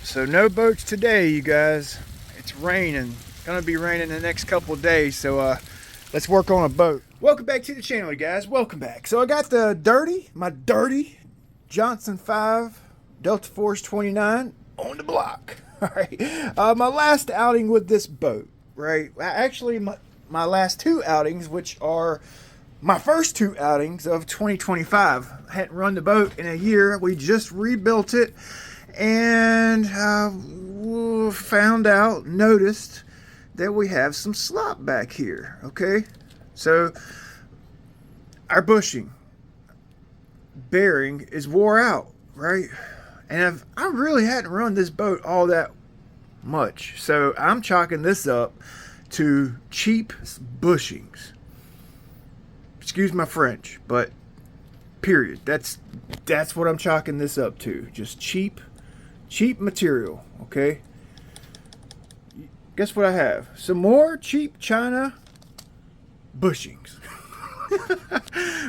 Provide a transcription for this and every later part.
So no boats today, you guys. It's raining. Gonna be raining the next couple of days, so let's work on a boat. Welcome back to the channel, you guys. Welcome back. So I got my dirty Johnson 5 Deltaforce 29 on the block. All right. My last outing with this boat, right? Actually, my last two outings, which are my first two outings of 2025. I hadn't run the boat in a year. We just rebuilt it and noticed that we have some slop back here. Okay, so our bushing bearing is wore out, right? And I really hadn't run this boat all that much, so I'm chalking this up to cheap bushings. Excuse my French, but period. That's what I'm chalking this up to. Just cheap material. Okay, guess what I have? Some more cheap China bushings.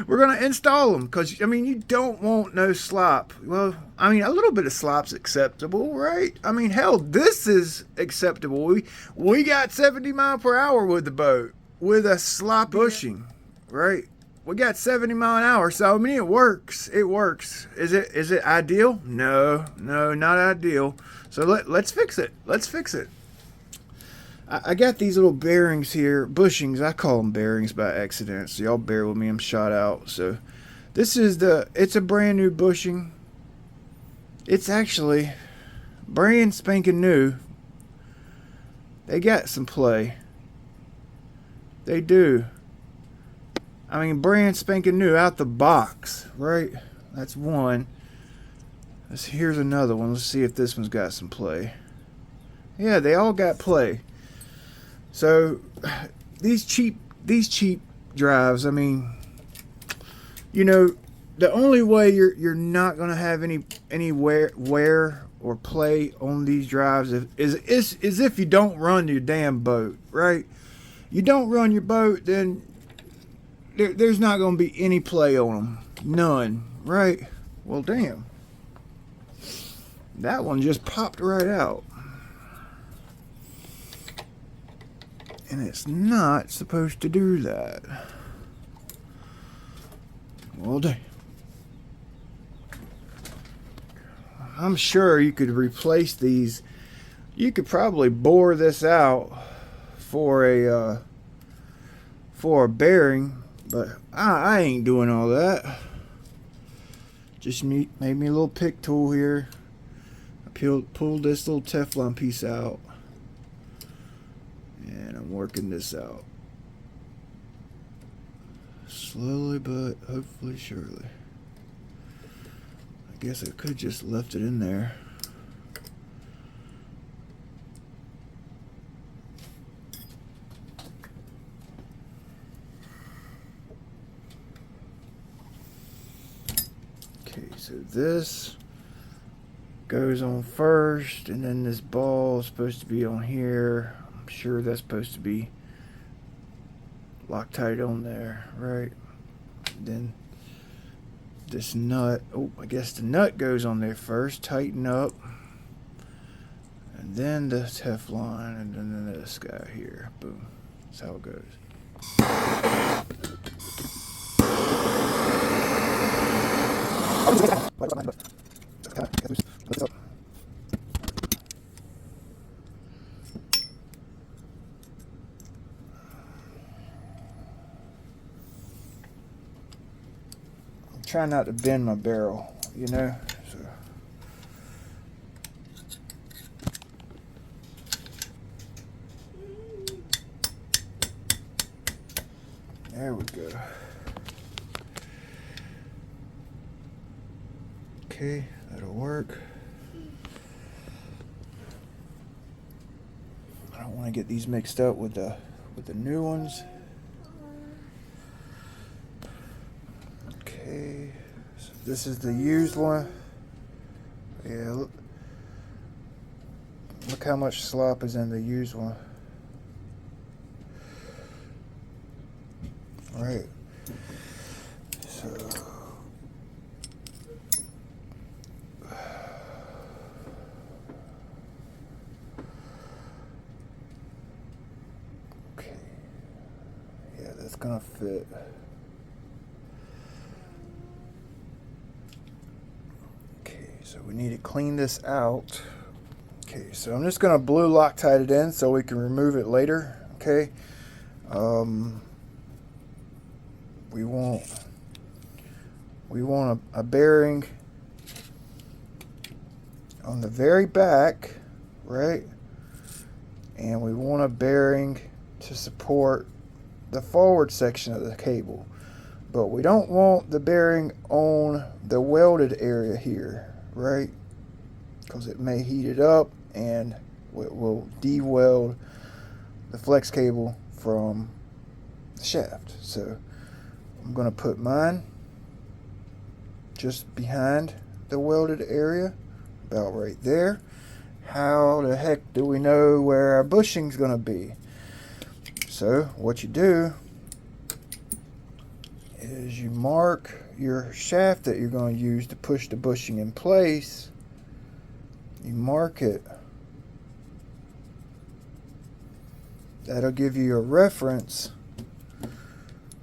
We're gonna install them because, I mean, you don't want no slop. Well, I mean, a little bit of slop's acceptable, right? I mean, hell, this is acceptable. We got 70 mile per hour with the boat with a slop bushing, right? We got 70 mile an hour, so I mean, it works. It works. Is it ideal? No, not ideal. So let's fix it. Let's fix it. I got these little bearings here, bushings. I call them bearings by accident, so y'all bear with me. I'm shot out. So this is it's a brand new bushing. It's actually brand spanking new. They got some play. They do. I mean, brand spanking new out the box, right? That's one. Here's another one. Let's see if this one's got some play. Yeah, they all got play. So these cheap drives, I mean, you know, the only way you're not gonna have any wear or play on these drives is if you don't run your damn boat, right? You don't run your boat, then there's not gonna be any play on them, none, right? Well, damn, that one just popped right out. And it's not supposed to do that. Well, damn. I'm sure you could replace these. You could probably bore this out for a bearing, but I ain't doing all that. Just made me a little pick tool here. I pulled this little Teflon piece out. And I'm working this out. Slowly, but hopefully surely. I guess I could just left it in there. Okay, so this goes on first, and then this ball is supposed to be on here. I'm sure that's supposed to be Loctite on there, right? Then this nut, oh, I guess the nut goes on there first, tighten up, and then the Teflon, and then this guy here. Boom. That's how it goes. Try not to bend my barrel, you know. So. There we go. Okay, that'll work. I don't want to get these mixed up with the new ones. Okay, so this is the used one. Yeah, look how much slop is in the used one. All right, so gonna fit. Okay, so we need to clean this out. Okay, so I'm just gonna blue Loctite it in so we can remove it later. Okay. We want a bearing on the very back, right? And we want a bearing to support the forward section of the cable. But we don't want the bearing on the welded area here, right? Because it may heat it up and it will de-weld the flex cable from the shaft. So I'm going to put mine just behind the welded area, about right there. How the heck do we know where our bushing's going to be? So what you do is you mark your shaft that you're going to use to push the bushing in place. You mark it. That'll give you a reference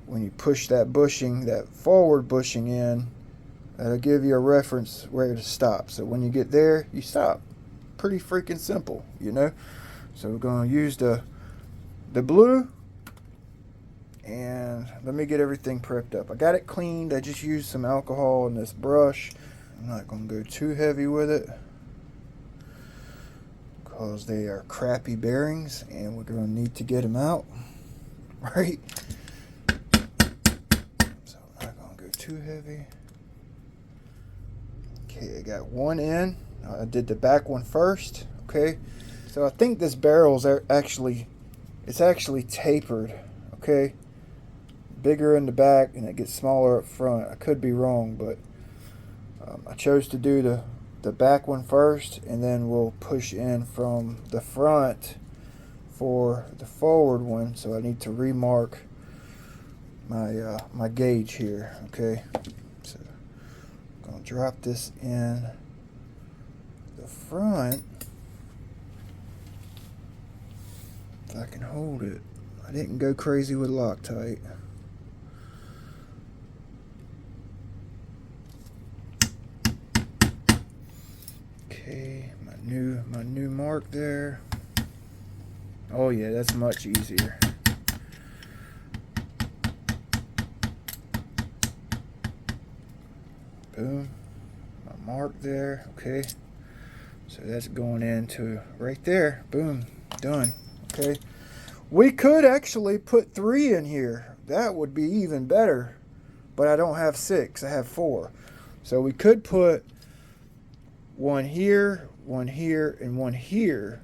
when you push that bushing, that forward bushing in. That'll give you a reference where to stop. So when you get there, you stop. Pretty freaking simple, you know. So we're going to use the blue, and let me get everything prepped up. I got it cleaned. I just used some alcohol in this brush. I'm not going to go too heavy with it because they are crappy bearings and we're going to need to get them out, right? So I'm not going to go too heavy. Okay, I got one in. I did the back one first. Okay, so I think this barrel's actually tapered. Okay, bigger in the back and it gets smaller up front. I could be wrong, but I chose to do the back one first, and then we'll push in from the front for the forward one. So I need to remark my my gauge here. Okay, so I'm gonna drop this in the front if I can hold it. I didn't go crazy with Loctite. Okay, my new mark there. Oh yeah, that's much easier. Boom, my mark there. Okay, so that's going into right there. Boom, done. Okay, we could actually put 3 in here. That would be even better, but I don't have 6, I have 4. So we could put one here, and one here.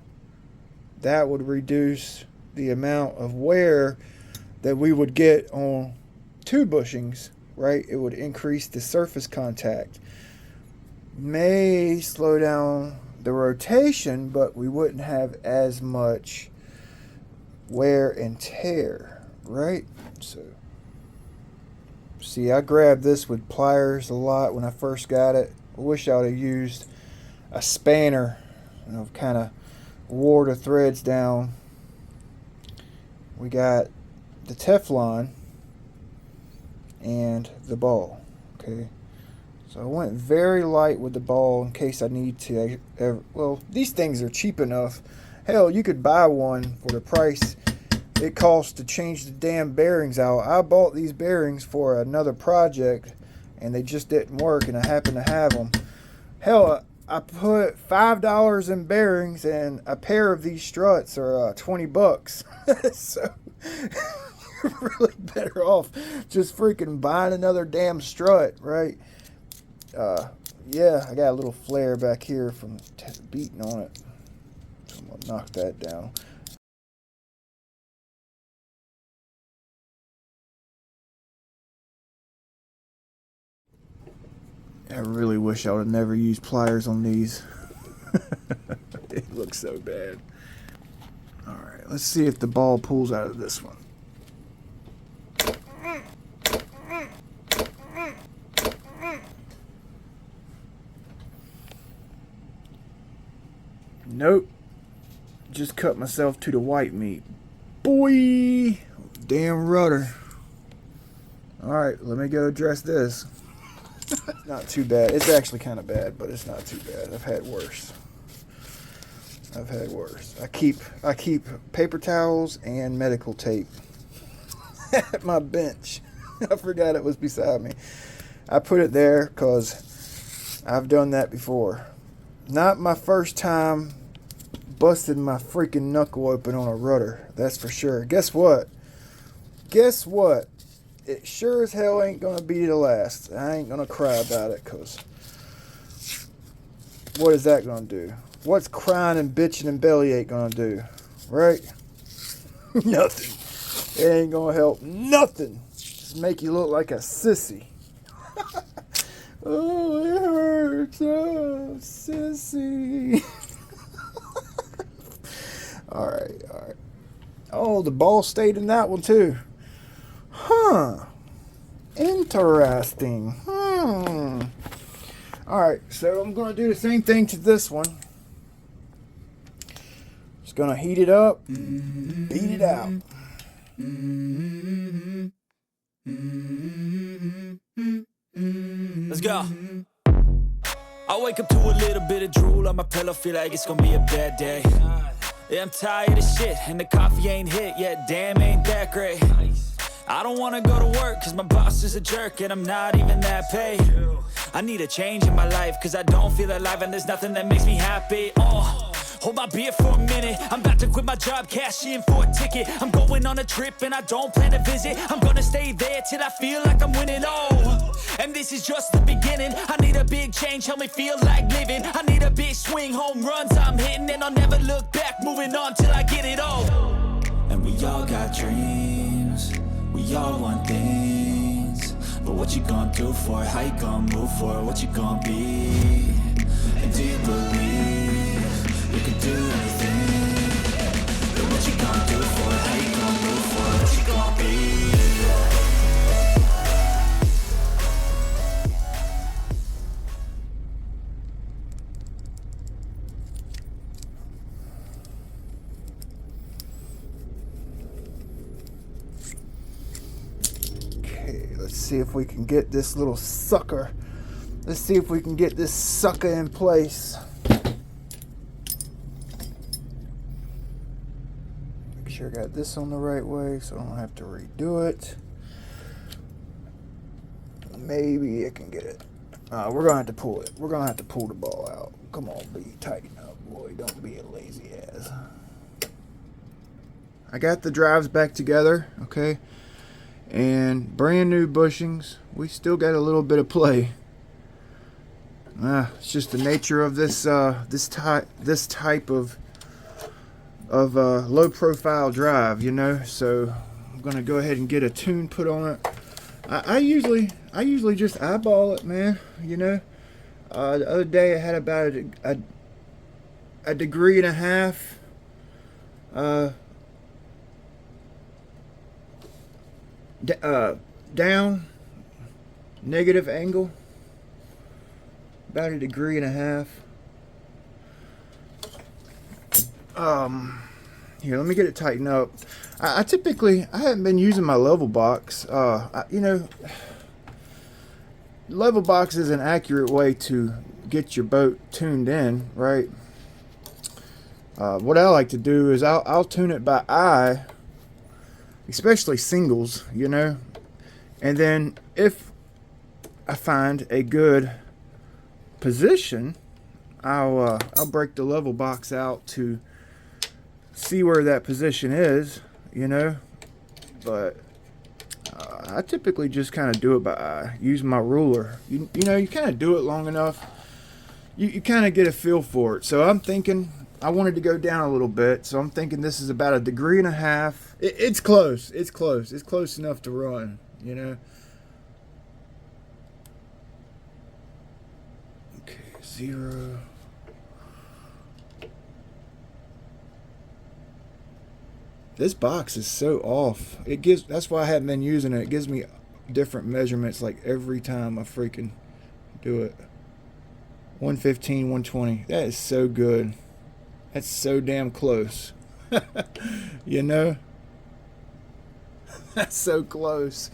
That would reduce the amount of wear that we would get on 2 bushings, right? It would increase the surface contact. May slow down the rotation, but we wouldn't have as much wear and tear, right? So see, I grabbed this with pliers a lot when I first got it. I wish I would have used a spanner, you know, kind of wore the threads down. We got the Teflon and the ball. Okay, so I went very light with the ball in case I need to. Well, these things are cheap enough. Hell, you could buy one for the price it costs to change the damn bearings out. I bought these bearings for another project and they just didn't work, and I happen to have them. Hell, I put $5 in bearings, and a pair of these struts are 20 bucks. So you're really better off just freaking buying another damn strut, right? Yeah, I got a little flare back here from beating on it. So I'm gonna knock that down. I really wish I would have never used pliers on these. It looks so bad. Alright, let's see if the ball pulls out of this one. Nope. Just cut myself to the white meat. Boy! Damn rudder. Alright, let me go address this. Not too bad. It's actually kind of bad, but it's not too bad. I've had worse. I've had worse. I keep paper towels and medical tape at my bench. I forgot it was beside me. I put it there because I've done that before. Not my first time busted my freaking knuckle open on a rudder. That's for sure. Guess what? Guess what? It sure as hell ain't gonna be the last. I ain't gonna cry about it, because what is that gonna do? What's crying and bitching and bellyache gonna do? Right? Nothing. It ain't gonna help nothing. Just make you look like a sissy. Oh, it hurts. Oh, sissy. Alright, alright. Oh, the ball stayed in that one too. Huh. Interesting. Alright, so I'm going to do the same thing to this one. Just going to heat it up, beat it out. Let's go. I wake up to a little bit of drool on my pillow, feel like it's gonna be a bad day. Yeah, I'm tired of shit, and the coffee ain't hit yet, damn, ain't that great. I don't wanna go to work, cause my boss is a jerk, and I'm not even that paid. I need a change in my life, cause I don't feel alive, and there's nothing that makes me happy. Hold my beer for a minute, I'm about to quit my job, cash in for a ticket. I'm going on a trip and I don't plan to visit. I'm gonna stay there till I feel like I'm winning, and this is just the beginning. I need a big change, help me feel like living. I need a big swing, home runs I'm hitting, and I'll never look back, moving on till I get it all. And we all got dreams, we all want things, but what you gonna do for it? How you gonna move for it? What you gonna be? And do you believe you can do anything? But what you gonna do for it? How you gonna move for it? What you gonna be? Okay, let's see if we can get this little sucker. Let's see if we can get this sucker in place. Make sure I got this on the right way so I don't have to redo it. Maybe I can get it. We're gonna have to pull it. We're gonna have to pull the ball out. Come on, B, tighten up, boy. Don't be a lazy ass. I got the drives back together, okay, and brand new bushings. We still got a little bit of play. It's just the nature of this this type of low profile drive, you know. So I'm gonna go ahead and get a tune put on it. I usually just eyeball it, man. You know, the other day I had about a degree and a half down negative angle, about a degree and a half. Here, let me get it tightened up. I typically, I haven't been using my level box. You know, level box is an accurate way to get your boat tuned in, right? What I like to do is I'll tune it by eye, especially singles, you know, and then if I find a good position, I'll break the level box out to see where that position is, you know. But I typically just kind of do it by eye, use my ruler. You know, you kind of do it long enough, you kind of get a feel for it. So I'm thinking I wanted to go down a little bit, so I'm thinking this is about a degree and a half. It's close. It's close. It's close enough to run, you know. Okay, 0. This box is so off. That's why I haven't been using it. It gives me different measurements like every time I freaking do it. 115, 120. That is so good. That's so damn close. You know? That's so close.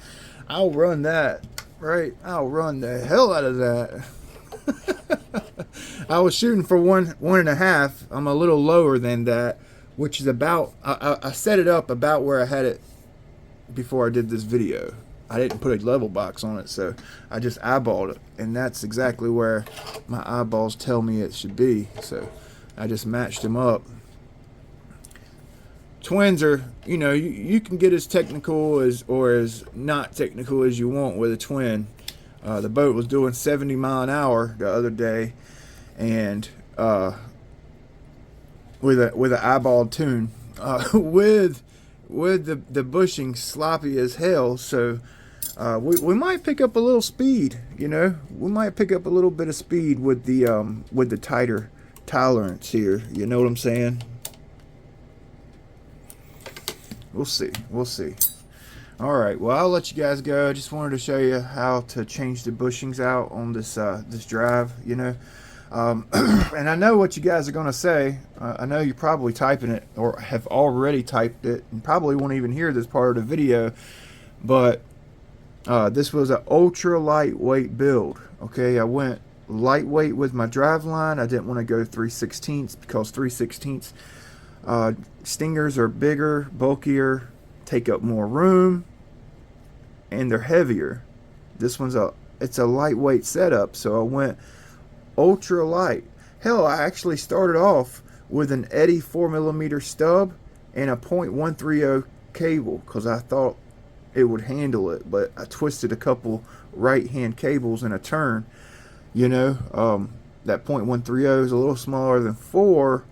I'll run that, right? I'll run the hell out of that. I was shooting for 1.5. I'm a little lower than that, which is about, I set it up about where I had it before I did this video. I didn't put a level box on it, so I just eyeballed it, and that's exactly where my eyeballs tell me it should be. So I just matched them up. Twins are, you know, you can get as technical as or as not technical as you want with a twin. The boat was doing 70 mile an hour the other day, and with an eyeball tune, with the bushing sloppy as hell. So we might pick up a little speed. You know, we might pick up a little bit of speed with the tighter tolerance here. You know what I'm saying? We'll see. We'll see. All right. Well, I'll let you guys go. I just wanted to show you how to change the bushings out on this this drive. You know, and I know what you guys are gonna say. I know you're probably typing it or have already typed it, and probably won't even hear this part of the video. But this was an ultra lightweight build. Okay, I went lightweight with my drive line. I didn't want to go 3/16 because 3/16 stingers are bigger, bulkier, take up more room, and they're heavier. This one's it's a lightweight setup, so I went ultra light. Hell, I actually started off with an Eddy 4mm stub and a .130 cable because I thought it would handle it, but I twisted a couple right hand cables in a turn. You know, that .130 is a little smaller than 4.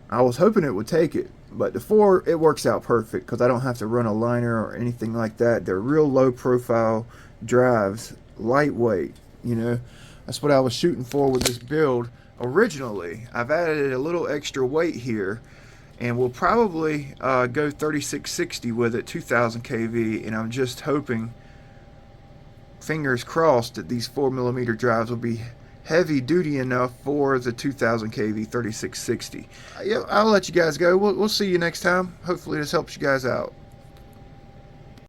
I was hoping it would take it, but the 4, it works out perfect because I don't have to run a liner or anything like that. They're real low profile drives, lightweight. You know, that's what I was shooting for with this build originally. I've added a little extra weight here, and we'll probably go 3660 with it, 2000 kV, and I'm just hoping, fingers crossed, that these 4mm drives will be heavy duty enough for the 2000 kV 3660. Yeah, I'll let you guys go. We'll see you next time. Hopefully this helps you guys out.